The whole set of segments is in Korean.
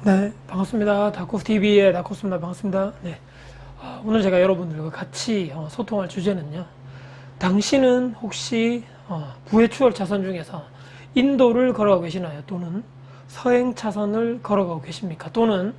네, 반갑습니다. 다코스TV의 다코스입니다. 반갑습니다. 네, 오늘 제가 여러분들과 같이 소통할 주제는요. 당신은 혹시 부의 추월 차선 중에서 인도를 걸어가고 계시나요? 또는 서행 차선을 걸어가고 계십니까? 또는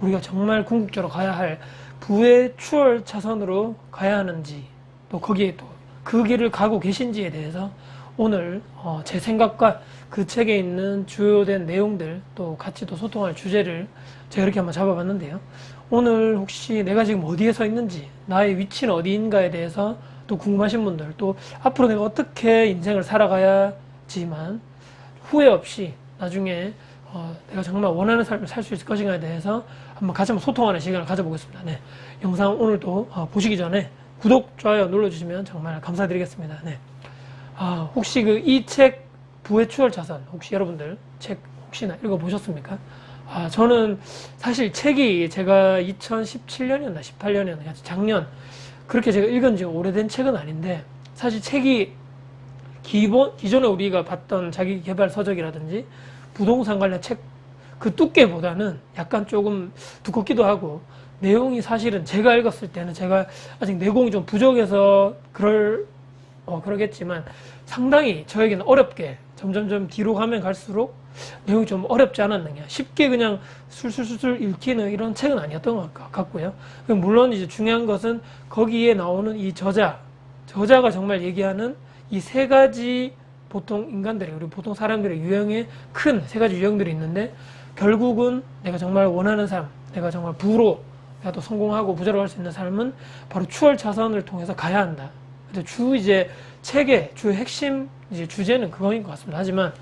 우리가 정말 궁극적으로 가야 할 부의 추월 차선으로 가야 하는지, 또 거기에 또 그 길을 가고 계신지에 대해서 오늘 제 생각과 그 책에 있는 주요된 내용들, 또 같이 또 소통할 주제를 제가 이렇게 한번 잡아봤는데요. 오늘 혹시 내가 지금 어디에 서 있는지, 나의 위치는 어디인가에 대해서 또 궁금하신 분들, 또 앞으로 내가 어떻게 인생을 살아가야지만 후회 없이 나중에 내가 정말 원하는 삶을 살 수 있을 것인가에 대해서 한번 같이 한번 소통하는 시간을 가져보겠습니다. 네, 영상 오늘도 보시기 전에 구독, 좋아요 눌러주시면 정말 감사드리겠습니다. 네. 혹시 이 책 부의 추월 자산, 혹시 여러분들 책 혹시나 읽어보셨습니까? 저는 사실 책이 제가 2017년이었나 18년이었나 작년 그렇게 제가 읽은 지 오래된 책은 아닌데, 사실 책이 기존에 우리가 봤던 자기 개발 서적이라든지 부동산 관련 책 그 두께보다는 약간 조금 두껍기도 하고, 내용이 사실은 제가 읽었을 때는 제가 아직 내공이 좀 부족해서 그러겠지만 상당히 저에게는 어렵게 점점점 뒤로 가면 갈수록 내용이 좀 어렵지 않았느냐, 쉽게 그냥 술술술 읽히는 이런 책은 아니었던 것 같고요. 물론 이제 중요한 것은 거기에 나오는 이 저자가 정말 얘기하는 이 세 가지 보통 인간들의, 우리 보통 사람들의 유형의 큰 세 가지 유형들이 있는데, 결국은 내가 정말 원하는 삶, 내가 정말 부로 내가 또 성공하고 부자로 할 수 있는 삶은 바로 추월 차선을 통해서 가야 한다. 이제 책의 주요 핵심 이제 주제는 그거인 것 같습니다. 하지만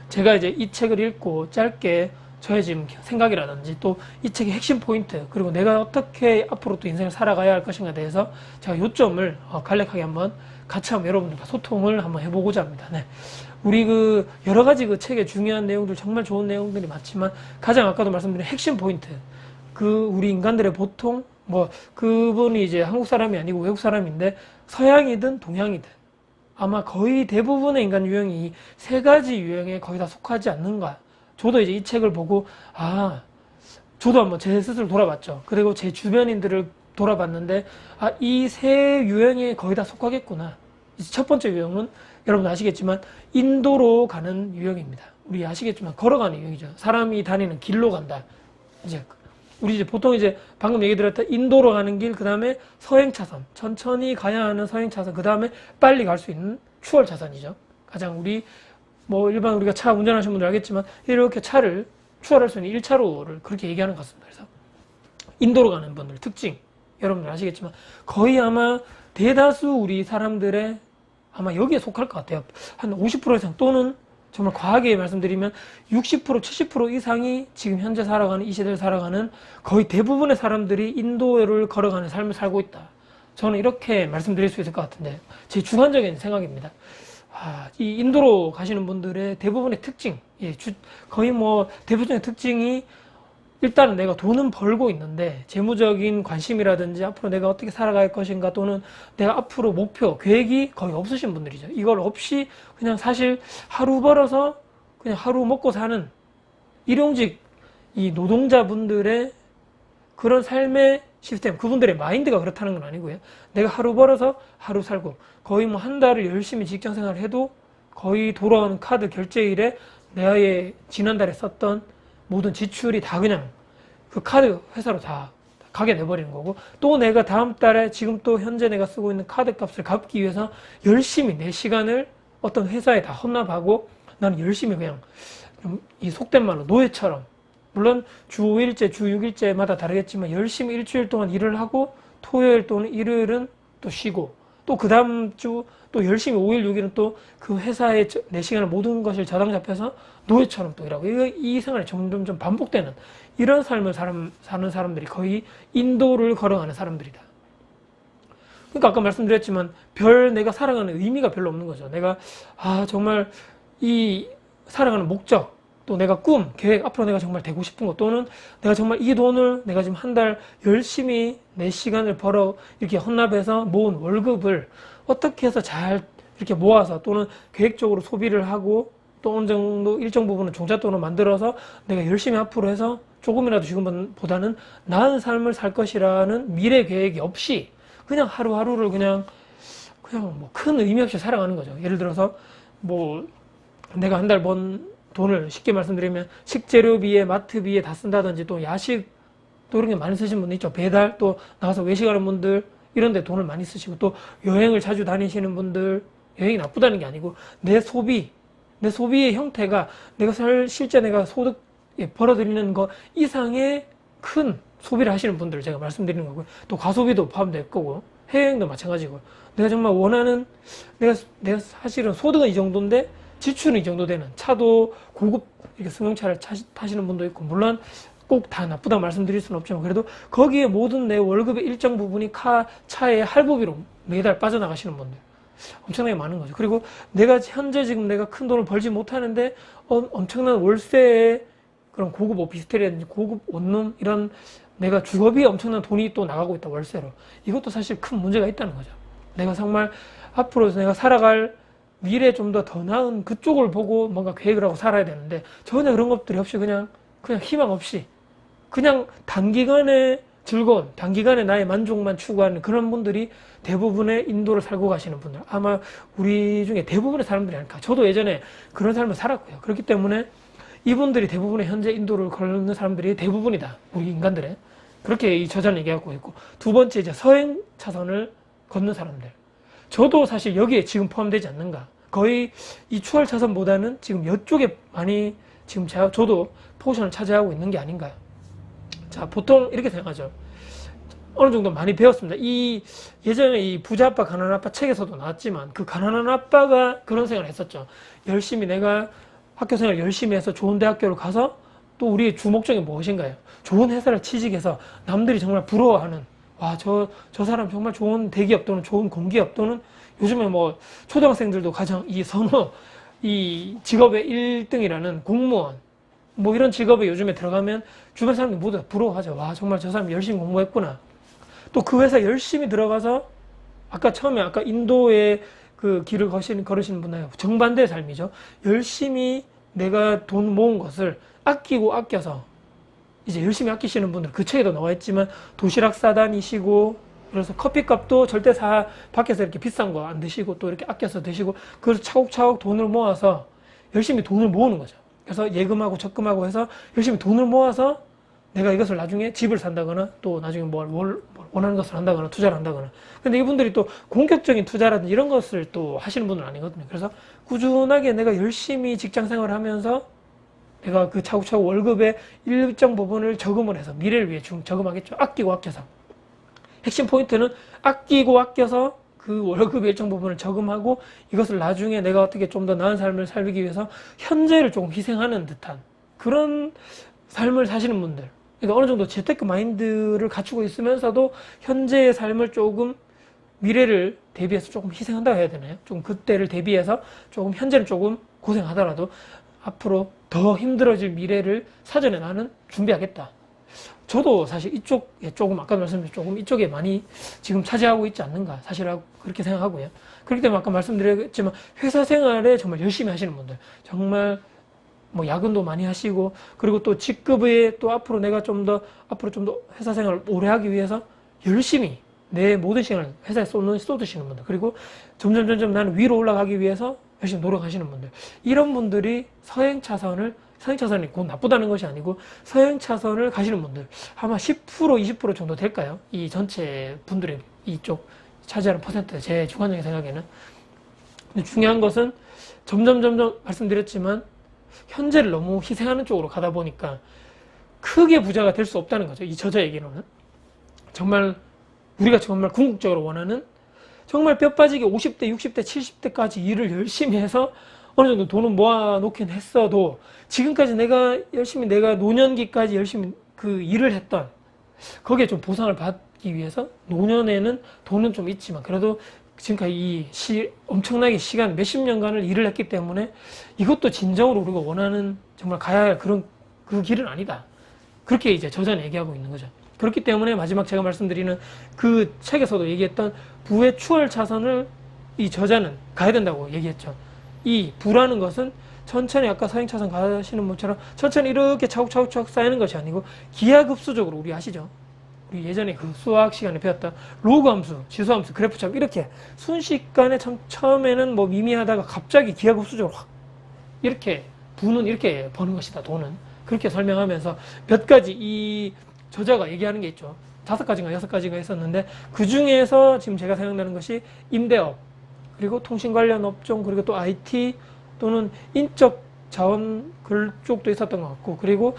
제가 이제 이 책을 읽고 짧게 저의 지금 생각이라든지 또 이 책의 핵심 포인트, 그리고 내가 어떻게 앞으로 또 인생을 살아가야 할 것인가에 대해서 제가 요점을 간략하게 한번 같이 한번 여러분들과 소통을 한번 해보고자 합니다. 네. 우리 여러 가지 책의 중요한 내용들, 정말 좋은 내용들이 많지만 가장 아까도 말씀드린 핵심 포인트, 우리 인간들의 보통 그분이 이제 한국 사람이 아니고 외국 사람인데 서양이든 동양이든 아마 거의 대부분의 인간 유형이 이 세 가지 유형에 거의 다 속하지 않는가. 저도 이제 이 책을 보고 저도 한번 제 스스로 돌아봤죠. 그리고 제 주변인들을 돌아봤는데 이 세 유형에 거의 다 속하겠구나. 이제 첫 번째 유형은 여러분 아시겠지만 인도로 가는 유형입니다. 우리 아시겠지만 걸어가는 유형이죠. 사람이 다니는 길로 간다. 우리 이제 보통 이제 방금 얘기 드렸던 인도로 가는 길, 그 다음에 서행 차선, 천천히 가야 하는 서행 차선, 그 다음에 빨리 갈 수 있는 추월 차선이죠. 가장 일반 우리가 차 운전하시는 분들 알겠지만 이렇게 차를 추월할 수 있는 1차로를 그렇게 얘기하는 것 같습니다. 그래서 인도로 가는 분들 특징 여러분들 아시겠지만 거의 아마 대다수 우리 사람들의 아마 여기에 속할 것 같아요. 한 50% 이상, 또는 정말 과하게 말씀드리면 60%, 70% 이상이 지금 현재 살아가는, 이 시대를 살아가는 거의 대부분의 사람들이 인도를 걸어가는 삶을 살고 있다. 저는 이렇게 말씀드릴 수 있을 것 같은데, 제 주관적인 생각입니다. 이 인도로 가시는 분들의 대부분의 특징, 거의 대표적인 특징이, 일단은 내가 돈은 벌고 있는데 재무적인 관심이라든지 앞으로 내가 어떻게 살아갈 것인가, 또는 내가 앞으로 목표, 계획이 거의 없으신 분들이죠. 이걸 없이 그냥 사실 하루 벌어서 그냥 하루 먹고 사는 일용직 이 노동자분들의 그런 삶의 시스템, 그분들의 마인드가 그렇다는 건 아니고요. 내가 하루 벌어서 하루 살고, 거의 한 달을 열심히 직장 생활을 해도 거의 돌아오는 카드 결제일에 내의 지난달에 썼던 모든 지출이 다 그냥 그 카드 회사로 다 가게 돼버리는 거고, 또 내가 다음 달에 지금 또 현재 내가 쓰고 있는 카드 값을 갚기 위해서 열심히 내 시간을 어떤 회사에 다 헌납하고, 나는 열심히 그냥 이 속된 말로 노예처럼, 물론 주 5일째, 주 6일째마다 다르겠지만 열심히 일주일 동안 일을 하고 토요일 또는 일요일은 또 쉬고, 또 그 다음 주 또 열심히 5일, 6일은 또 그 회사에 내 시간을 모든 것을 저당 잡혀서 노예처럼 또 일하고, 이 생활이 점점 반복되는 이런 삶을 사는 사람들이 거의 인도를 걸어가는 사람들이다. 그러니까 아까 말씀드렸지만 내가 살아가는 의미가 별로 없는 거죠. 내가 정말 이 살아가는 목적, 또 내가 꿈, 계획, 앞으로 내가 정말 되고 싶은 것, 또는 내가 정말 이 돈을 내가 지금 한 달 열심히 내 시간을 벌어 이렇게 헌납해서 모은 월급을 어떻게 해서 잘 이렇게 모아서, 또는 계획적으로 소비를 하고 또 어느 정도 일정 부분은 종잣돈을 만들어서 내가 열심히 앞으로 해서 조금이라도 지금보다는 나은 삶을 살 것이라는 미래 계획이 없이 그냥 하루하루를 그냥 뭐 큰 의미 없이 살아가는 거죠. 예를 들어서 뭐 내가 한 달 번 돈을 쉽게 말씀드리면 식재료비에 마트비에 다 쓴다든지 또 야식 또 이런 게 많이 쓰시는 분들 있죠. 배달 또 나가서 외식하는 분들 이런 데 돈을 많이 쓰시고 또 여행을 자주 다니시는 분들 여행이 나쁘다는 게 아니고 내 소비의 형태가 실제 내가 소득에 벌어들이는 거 이상의 큰 소비를 하시는 분들 제가 말씀드리는 거고요. 또 과소비도 포함될 거고 해외여행도 마찬가지고 내가 정말 원하는 내가 사실은 소득은 이 정도인데 지출은 이 정도 되는 차도 고급 이렇게 승용차를 타시는 분도 있고 물론 꼭 다 나쁘다고 말씀드릴 수는 없지만 그래도 거기에 모든 내 월급의 일정 부분이 차의 할부비로 매달 빠져나가시는 분들 엄청나게 많은 거죠. 그리고 현재 지금 내가 큰 돈을 벌지 못하는데 엄청난 월세에 그런 고급 오피스텔이라든지 고급 원룸 이런 내가 주거비에 엄청난 돈이 또 나가고 있다 월세로. 이것도 사실 큰 문제가 있다는 거죠. 내가 정말 앞으로 내가 살아갈 미래에 좀 더 나은 그쪽을 보고 뭔가 계획을 하고 살아야 되는데 전혀 그런 것들이 없이 그냥 희망 없이 그냥 단기간의 즐거운 단기간에 나의 만족만 추구하는 그런 분들이 대부분의 인도를 살고 가시는 분들 아마 우리 중에 대부분의 사람들이 아닐까. 저도 예전에 그런 삶을 살았고요. 그렇기 때문에 이분들이 대부분의 현재 인도를 걷는 사람들이 대부분이다. 우리 인간들의. 그렇게 이 저자는 얘기하고 있고 두 번째 이제 서행 차선을 걷는 사람들. 저도 사실 여기에 지금 포함되지 않는가. 거의 이 추월 차선보다는 지금 이쪽에 많이 지금 저도 포지션을 차지하고 있는 게 아닌가요. 자, 보통 이렇게 생각하죠. 어느 정도 많이 배웠습니다. 예전에 이 부자 아빠, 가난한 아빠 책에서도 나왔지만 그 가난한 아빠가 그런 생각을 했었죠. 열심히 내가 학교 생활 열심히 해서 좋은 대학교를 가서 또 우리의 주목적인 무엇인가요? 좋은 회사를 취직해서 남들이 정말 부러워하는 와, 저 사람 정말 좋은 대기업 또는 좋은 공기업 또는 요즘에 뭐 초등학생들도 가장 이 직업의 1등이라는 공무원 뭐 이런 직업에 요즘에 들어가면 주변 사람들 모두 다 부러워하죠. 와, 정말 저 사람 열심히 공부했구나. 또 그 회사 열심히 들어가서 아까 인도의 그 길을 걸으시는 분은 정반대의 삶이죠. 열심히 내가 돈 모은 것을 아껴서 이제 열심히 아끼시는 분들 그 책에도 나와 있지만 도시락 싸다니시고 그래서 커피값도 절대 밖에서 이렇게 비싼 거 안 드시고 또 이렇게 아껴서 드시고 그래서 차곡차곡 돈을 모아서 열심히 돈을 모으는 거죠. 그래서 예금하고 적금하고 해서 열심히 돈을 모아서 내가 이것을 나중에 집을 산다거나 또 나중에 뭘 원하는 것을 한다거나 투자를 한다거나. 근데 이분들이 또 공격적인 투자라든지 이런 것을 또 하시는 분은 아니거든요. 그래서 꾸준하게 내가 열심히 직장 생활을 하면서 내가 그 차곡차곡 월급의 일정 부분을 저금을 해서 미래를 위해 저금하겠죠. 아끼고 아껴서. 핵심 포인트는 아끼고 아껴서 그 월급의 일정 부분을 저금하고 이것을 나중에 내가 어떻게 좀 더 나은 삶을 살기 위해서 현재를 조금 희생하는 듯한 그런 삶을 사시는 분들. 그러니까 어느 정도 재테크 마인드를 갖추고 있으면서도 현재의 삶을 조금 미래를 대비해서 조금 희생한다고 해야 되나요? 좀 그때를 대비해서 조금 현재는 조금 고생하더라도 앞으로 더 힘들어질 미래를 사전에 나는 준비하겠다. 저도 사실 이쪽에 조금 아까 말씀드린 조금 이쪽에 많이 지금 차지하고 있지 않는가 사실 그렇게 생각하고요. 그렇기 때문에 아까 말씀드렸지만 회사 생활에 정말 열심히 하시는 분들 정말 뭐 야근도 많이 하시고 그리고 또 직급에 또 앞으로 내가 앞으로 좀 더 회사 생활을 오래 하기 위해서 열심히 내 모든 시간을 회사에 쏟으시는 분들 그리고 점점 나는 위로 올라가기 위해서 열심히 노력하시는 분들 이런 분들이 서행 차선이 곧 나쁘다는 것이 아니고 서행 차선을 가시는 분들 아마 10% 20% 정도 될까요? 이 전체 분들의 이쪽 차지하는 퍼센트 제 주관적인 생각에는. 근데 중요한 것은 점점 말씀드렸지만 현재를 너무 희생하는 쪽으로 가다 보니까 크게 부자가 될 수 없다는 거죠. 이 저자 얘기로는 정말 우리가 정말 궁극적으로 원하는 정말 뼈 빠지게 50대 60대 70대까지 일을 열심히 해서 어느 정도 돈은 모아놓긴 했어도 지금까지 내가 노년기까지 열심히 그 일을 했던 거기에 좀 보상을 받기 위해서 노년에는 돈은 좀 있지만 그래도 지금까지 엄청나게 시간 몇십 년간을 일을 했기 때문에 이것도 진정으로 우리가 원하는 정말 가야 할 그 길은 아니다. 그렇게 이제 저자는 얘기하고 있는 거죠. 그렇기 때문에 마지막 제가 말씀드리는 그 책에서도 얘기했던 부의 추월 차선을 이 저자는 가야 된다고 얘기했죠. 이 부라는 것은 천천히 아까 서행차선 가시는 분처럼 천천히 이렇게 차곡차곡 쌓이는 것이 아니고 기하급수적으로, 우리 아시죠? 우리 예전에 그 수학 시간에 배웠던 로그 함수, 지수 함수, 그래프처럼 이렇게 순식간에 처음에는 뭐 미미하다가 갑자기 기하급수적으로 확 이렇게 부는, 이렇게 버는 것이다, 돈은. 그렇게 설명하면서 몇 가지 이 저자가 얘기하는 게 있죠. 5가지인가 6가지가 있었는데 그 중에서 지금 제가 생각나는 것이 임대업, 그리고 통신 관련 업종, 그리고 또 IT 또는 인적 자원 그쪽도 있었던 것 같고, 그리고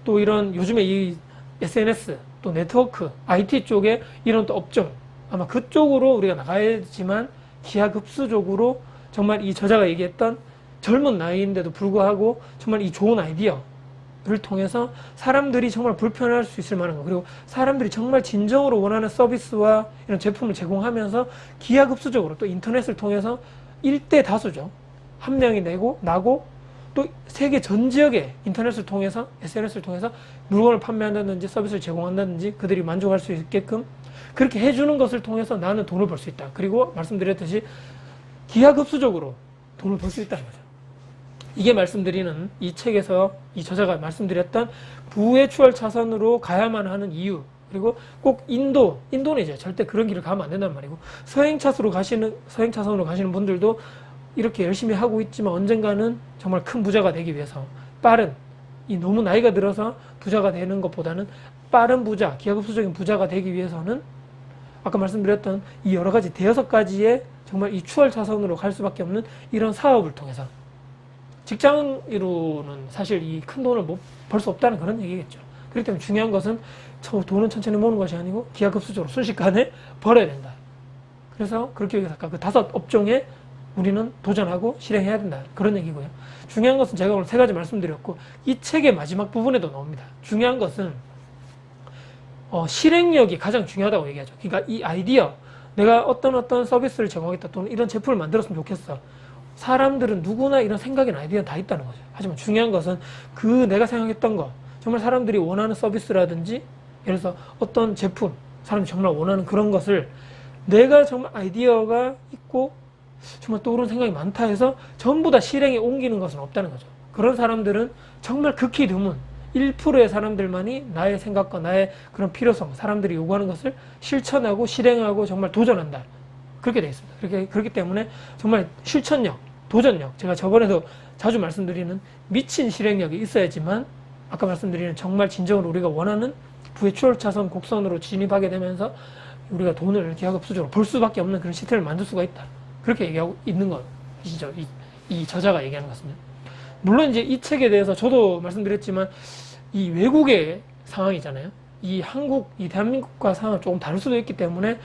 또 이런 요즘에 이 SNS 또 네트워크 IT 쪽에 이런 또 업종, 아마 그쪽으로 우리가 나가야지만 기하급수적으로 정말 이 저자가 얘기했던 젊은 나이인데도 불구하고 정말 이 좋은 아이디어를 통해서 사람들이 정말 불편할 수 있을 만한 거, 그리고 사람들이 정말 진정으로 원하는 서비스와 이런 제품을 제공하면서 기하급수적으로 또 인터넷을 통해서 일대 다수죠. 한 명이 나고 또 세계 전 지역에 인터넷을 통해서, SNS를 통해서 물건을 판매한다든지 서비스를 제공한다든지 그들이 만족할 수 있게끔 그렇게 해주는 것을 통해서 나는 돈을 벌 수 있다. 그리고 말씀드렸듯이 기하급수적으로 돈을 벌 수 있다는 거죠. 이게 말씀드리는 이 책에서 이 저자가 말씀드렸던 부의 추월 차선으로 가야만 하는 이유, 그리고 꼭 인도는 이제 절대 그런 길을 가면 안 된단 말이고, 서행차선으로 가시는 분들도 이렇게 열심히 하고 있지만 언젠가는 정말 큰 부자가 되기 위해서 빠른, 이 너무 나이가 들어서 부자가 되는 것보다는 빠른 부자, 기하급수적인 부자가 되기 위해서는 아까 말씀드렸던 이 여러 가지 대여섯 가지의 정말 이 추월 차선으로 갈 수밖에 없는 이런 사업을 통해서, 직장으로는 사실 이 큰 돈을 벌 수 없다는 그런 얘기겠죠. 그렇기 때문에 중요한 것은 돈은 천천히 모으는 것이 아니고 기하급수적으로 순식간에 벌어야 된다. 그래서 그렇게 여기서 아까 그 5업종에 우리는 도전하고 실행해야 된다, 그런 얘기고요. 중요한 것은 제가 오늘 3가지 말씀드렸고, 이 책의 마지막 부분에도 나옵니다. 중요한 것은 실행력이 가장 중요하다고 얘기하죠. 그러니까 이 아이디어, 내가 어떤 서비스를 제공하겠다 또는 이런 제품을 만들었으면 좋겠어. 사람들은 누구나 이런 생각이나 아이디어는 다 있다는 거죠. 하지만 중요한 것은 그 내가 생각했던 거, 정말 사람들이 원하는 서비스라든지 예를 들어서 어떤 제품, 사람들이 정말 원하는 그런 것을 내가 정말 아이디어가 있고 정말 떠오르는 생각이 많다 해서 전부 다 실행에 옮기는 것은 없다는 거죠. 그런 사람들은 정말 극히 드문 1%의 사람들만이 나의 생각과 나의 그런 필요성, 사람들이 요구하는 것을 실천하고 실행하고 정말 도전한다. 그렇게 되어 있습니다. 그렇기 때문에 정말 실천력, 도전력, 제가 저번에도 자주 말씀드리는 미친 실행력이 있어야지만 아까 말씀드리는 정말 진정으로 우리가 원하는 부의 추월 차선 곡선으로 진입하게 되면서 우리가 돈을 기하급수적으로 벌 수밖에 없는 그런 시스템을 만들 수가 있다. 그렇게 얘기하고 있는 것이죠. 이 저자가 얘기하는 것은요. 물론 이제 이 책에 대해서 저도 말씀드렸지만 이 외국의 상황이잖아요. 이 대한민국과 상황은 조금 다를 수도 있기 때문에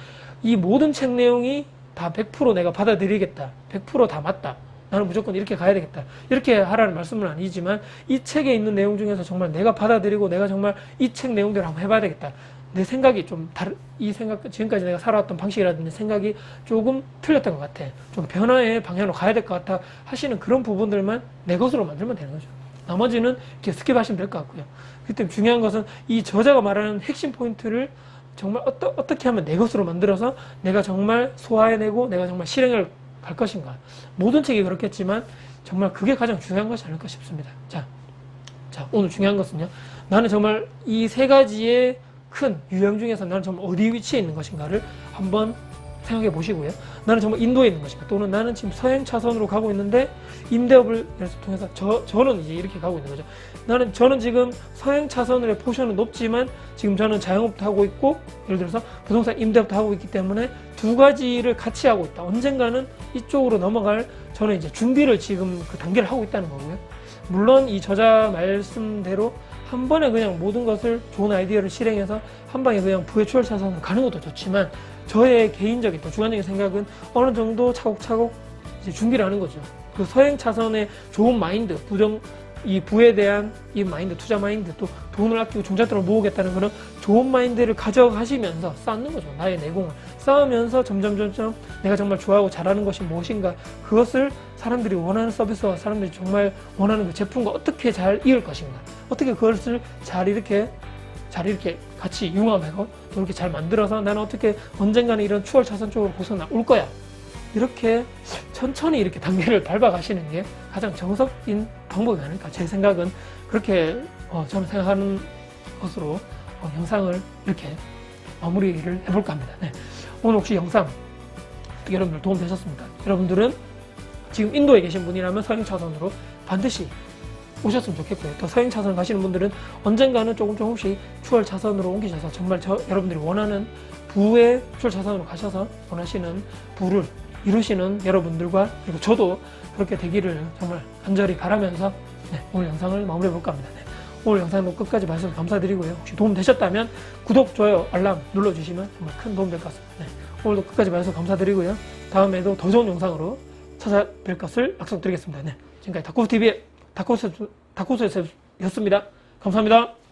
이 모든 책 내용이 다 100% 내가 받아들이겠다. 100% 다 맞다. 나는 무조건 이렇게 가야 되겠다. 이렇게 하라는 말씀은 아니지만 이 책에 있는 내용 중에서 정말 내가 받아들이고 내가 정말 이 책 내용대로 한번 해봐야 되겠다. 내 생각이 좀 지금까지 내가 살아왔던 방식이라든지 생각이 조금 틀렸던 것 같아. 좀 변화의 방향으로 가야 될 것 같아 하시는 그런 부분들만 내 것으로 만들면 되는 거죠. 나머지는 이렇게 스킵하시면 될 것 같고요. 그렇기 때문에 중요한 것은 이 저자가 말하는 핵심 포인트를 정말 어떻게 하면 내 것으로 만들어서 내가 정말 소화해내고 내가 정말 실행을 갈 것인가. 모든 책이 그렇겠지만 정말 그게 가장 중요한 것이 아닐까 싶습니다. 자, 오늘 중요한 것은요. 나는 정말 이 3가지의 큰 유형 중에서 나는 정말 어디 위치에 있는 것인가를 한번 생각해 보시고요. 나는 정말 인도에 있는 것인가, 또는 나는 지금 서행 차선으로 가고 있는데 임대업을 통해서 저는 이제 이렇게 가고 있는 거죠. 저는 지금 서행 차선의 포션은 높지만 지금 저는 자영업도 하고 있고 예를 들어서 부동산 임대업도 하고 있기 때문에 2가지를 같이 하고 있다. 언젠가는 이쪽으로 넘어갈 저는 이제 준비를 지금 그 단계를 하고 있다는 거고요. 물론 이 저자 말씀대로 한 번에 그냥 모든 것을 좋은 아이디어를 실행해서 한 방에 그냥 부의 추월 차선으로 가는 것도 좋지만 저의 개인적인 또 주관적인 생각은 어느 정도 차곡차곡 이제 준비를 하는 거죠. 그 서행 차선의 좋은 마인드, 이 부에 대한 이 마인드, 투자 마인드, 또 돈을 아끼고 종잣돈을 모으겠다는 그런 좋은 마인드를 가져가시면서 쌓는 거죠. 나의 내공을 쌓으면서 점점 내가 정말 좋아하고 잘하는 것이 무엇인가, 그것을 사람들이 원하는 서비스와 사람들이 정말 원하는 그 제품과 어떻게 잘 이을 것인가, 어떻게 그것을 잘 이렇게 같이 융합하고 또 이렇게 잘 만들어서 나는 어떻게 언젠가는 이런 추월 차선 쪽으로 벗어나 올 거야. 이렇게 천천히 이렇게 단계를 밟아가시는 게 가장 정석인 방법이 아닐까. 제 생각은 그렇게 저는 생각하는 것으로 영상을 이렇게 마무리를 해볼까 합니다. 네. 오늘 혹시 영상 여러분들 도움 되셨습니까? 여러분들은 지금 인도에 계신 분이라면 서행 차선으로 반드시 오셨으면 좋겠고요. 또 서행 차선 가시는 분들은 언젠가는 조금씩 추월 차선으로 옮기셔서 정말 여러분들이 원하는 부의 추월 차선으로 가셔서 원하시는 부를 이루시는 여러분들과 그리고 저도 그렇게 되기를 정말 간절히 바라면서 오늘 영상을 마무리해 볼까 합니다. 오늘 영상도 끝까지 봐주셔서 감사드리고요. 혹시 도움 되셨다면 구독, 좋아요, 알람 눌러주시면 정말 큰 도움 될 것 같습니다. 오늘도 끝까지 봐주셔서 감사드리고요. 다음에도 더 좋은 영상으로 찾아뵐 것을 약속드리겠습니다. 지금까지 다코스TV의 다코스였습니다. 감사합니다.